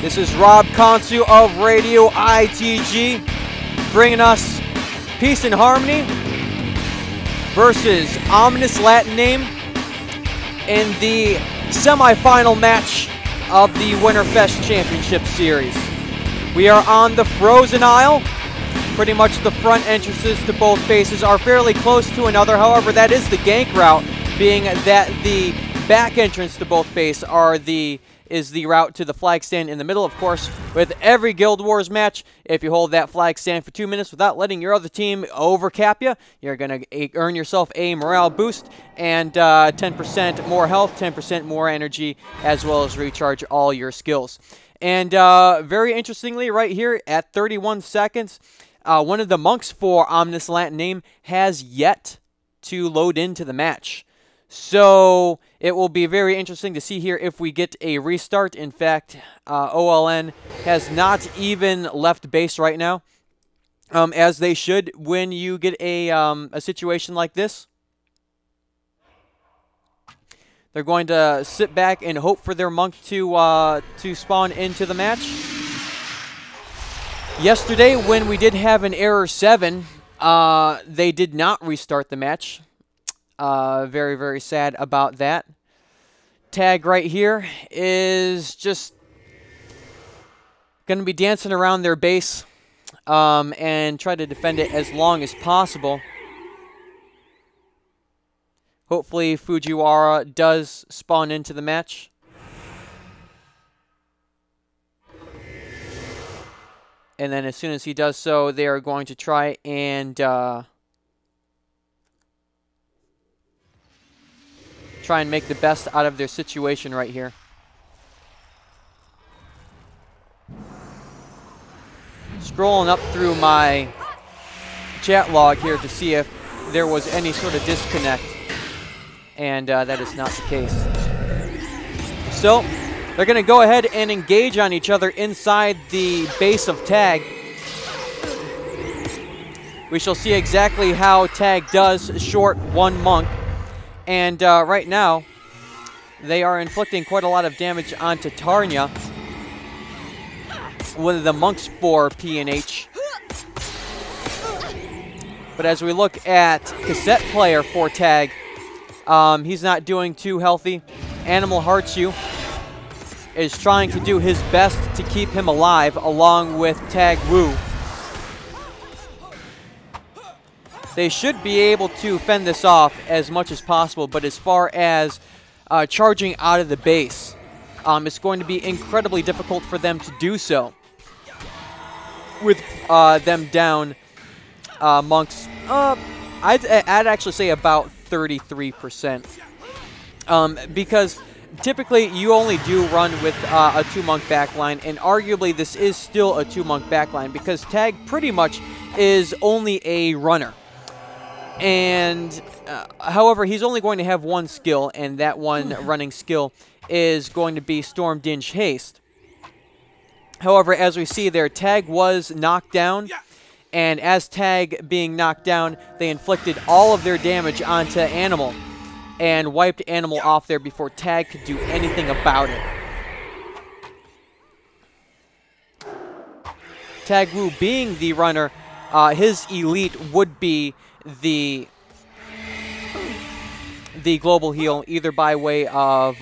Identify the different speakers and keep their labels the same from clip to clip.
Speaker 1: This is Rob Consu of Radio ITG bringing us Peace and Harmony versus OminousLatinName in the semifinal match of the Winterfest Championships series. We are on the FrozenIsle. Pretty much the front entrances to both bases are fairly close to another. However, that is the gank route, being that the back entrance to both bases is the route to the flag stand in the middle. Of course, with every Guild Wars match, if you hold that flag stand for 2 minutes without letting your other team overcap you, you're going to earn yourself a morale boost and 10% more health, 10% more energy, as well as recharge all your skills. And very interestingly, right here at 31 seconds, one of the monks for OminousLatinName has yet to load into the match. So it will be very interesting to see here if we get a restart. In fact, OLN has not even left base right now, as they should when you get a situation like this. They're going to sit back and hope for their monk to spawn into the match. Yesterday, when we did have an error 7, they did not restart the match. Very, very sad about that. Tag right here is just going to be dancing around their base and try to defend it as long as possible. Hopefully Fujiwara does spawn into the match. And then as soon as he does so, they are going to try and make the best out of their situation right here. Scrolling up through my chat log here to see if there was any sort of disconnect, and that is not the case. So they're going to go ahead and engage on each other inside the base of Tag. We shall see exactly how Tag does short one monk. And right now, they are inflicting quite a lot of damage onto Tarnia, one of the monks for PnH. But as we look at cassette player for Tag, he's not doing too healthy. Animal Hearts You is trying to do his best to keep him alive, along with Tag Wu. They should be able to fend this off as much as possible, but as far as charging out of the base, it's going to be incredibly difficult for them to do so. With them down monks, I'd actually say about 33%. Because typically you only do run with a 2-monk backline, and arguably this is still a 2-monk backline because Tag pretty much is only a runner. And however, he's only going to have one skill, and that one running skill is going to be Storm Dinge Haste. However, as we see there, Tag was knocked down, and as Tag being knocked down, they inflicted all of their damage onto Animal and wiped Animal off there before Tag could do anything about it. Tag Wu being the runner, his elite would be the global heal, either by way of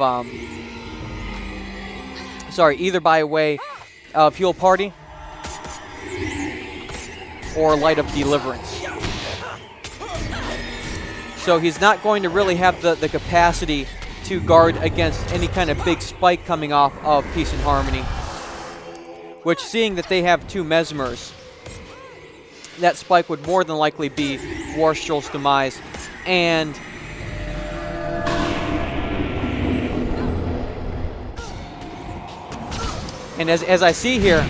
Speaker 1: Heal Party or Light of Deliverance. So he's not going to really have the capacity to guard against any kind of big spike coming off of Peace and Harmony, which, seeing that they have 2 Mesmers, that spike would more than likely be Warstroll's demise. And as I see here,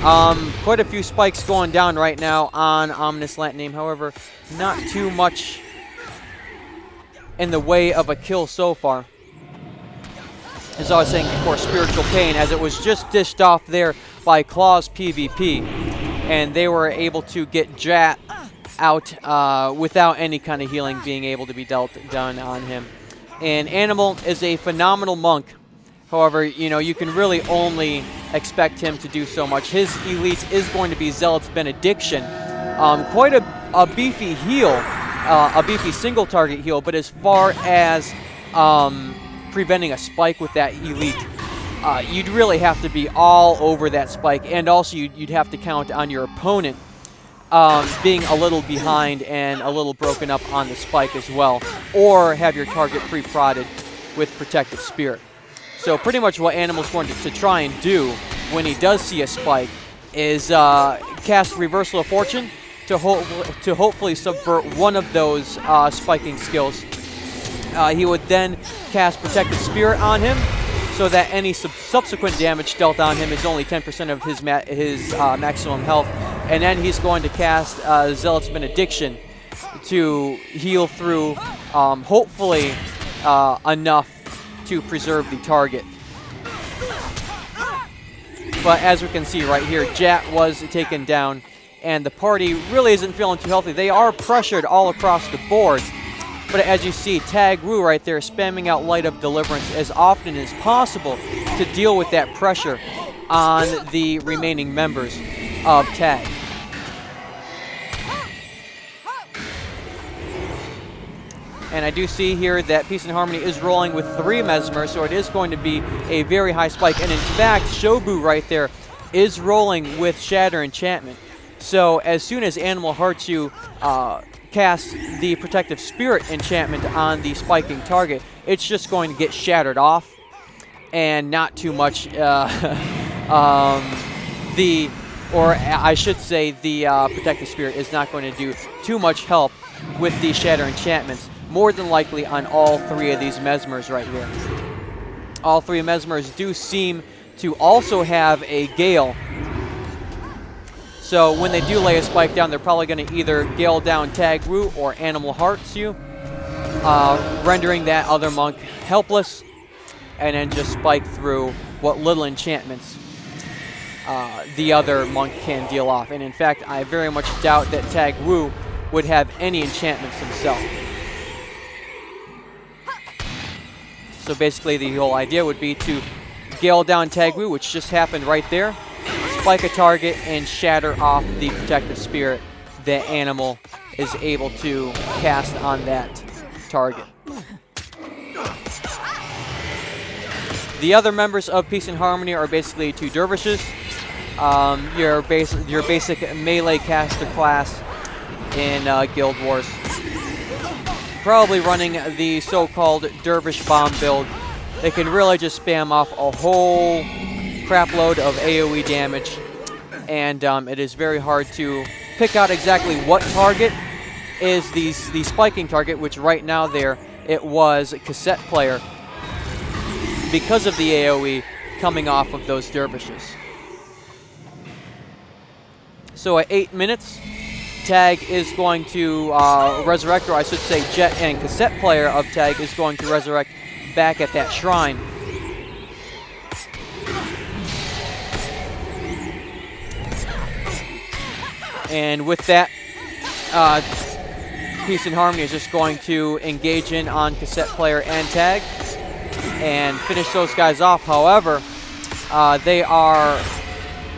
Speaker 1: quite a few spikes going down right now on OminousLatinName. However, not too much in the way of a kill so far. As I was saying before, Spiritual Pain, as it was just dished off there by Claw's PvP. And they were able to get Jat out without any kind of healing being able to be done on him. And Animal is a phenomenal monk. However, you know, you can really only expect him to do so much. His elite is going to be Zealot's Benediction. Quite a beefy heal, a beefy single target heal, but as far as preventing a spike with that elite, you'd really have to be all over that spike, and also you'd have to count on your opponent being a little behind and a little broken up on the spike as well, or have your target pre-prodded with Protective Spirit. So pretty much what Animal's going to try and do when he does see a spike is cast Reversal of Fortune to hopefully subvert one of those spiking skills. He would then cast Protective Spirit on him, so that any subsequent damage dealt on him is only 10% of his maximum health. And then he's going to cast Zealot's Benediction to heal through, hopefully enough to preserve the target. But as we can see right here, Jat was taken down, and the party really isn't feeling too healthy. They are pressured all across the board. But as you see, Tag Wu right there spamming out Light of Deliverance as often as possible to deal with that pressure on the remaining members of Tag. And I do see here that Peace and Harmony is rolling with 3 Mesmers, so it is going to be a very high spike. And in fact, Shobu right there is rolling with Shatter Enchantment. So as soon as Animal Hearts you cast the Protective Spirit enchantment on the spiking target, it's just going to get shattered off, and not too much I should say the Protective Spirit is not going to do too much help with the Shatter enchantments, more than likely on all 3 of these Mesmers right here. All 3 Mesmers do seem to also have a Gale. So when they do lay a spike down, they're probably going to either Gale down Tag Wu or Animal Hearts you, rendering that other monk helpless, and then just spike through what little enchantments the other monk can deal off. And in fact, I very much doubt that Tag Wu would have any enchantments himself. So basically the whole idea would be to Gale down Tag Wu, which just happened right there, spike a target, and shatter off the Protective Spirit that Animal is able to cast on that target. The other members of Peace and Harmony are basically 2 dervishes. Your basic melee caster class in Guild Wars. Probably running the so-called Dervish Bomb build. They can really just spam off a whole crap load of AoE damage, and it is very hard to pick out exactly what target is the spiking target, which right now there it was Cassette Player, because of the AoE coming off of those dervishes. So at 8 minutes, Tag is going to resurrect, or I should say Jet and Cassette Player of Tag is going to resurrect back at that shrine. And with that, Peace and Harmony is just going to engage in on Cassette Player and Tag and finish those guys off. However, they are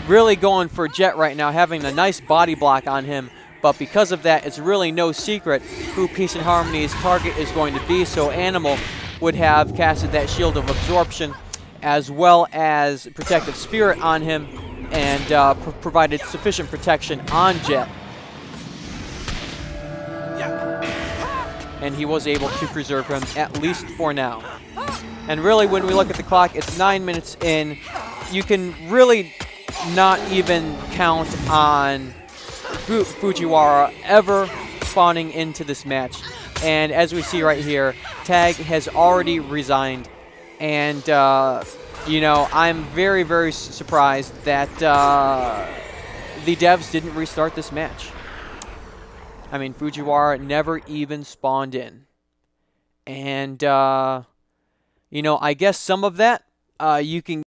Speaker 1: really going for Jet right now, having a nice body block on him. But because of that, it's really no secret who Peace and Harmony's target is going to be. So Animal would have casted that Shield of Absorption as well as Protective Spirit on him, and provided sufficient protection on Jet. And he was able to preserve him, at least for now. And really, when we look at the clock, it's 9 minutes in. You can really not even count on Fujiwara ever spawning into this match. And as we see right here, Tag has already resigned. And, you know, I'm very, very surprised that the devs didn't restart this match. I mean, Fujiwara never even spawned in. And, you know, I guess some of that you can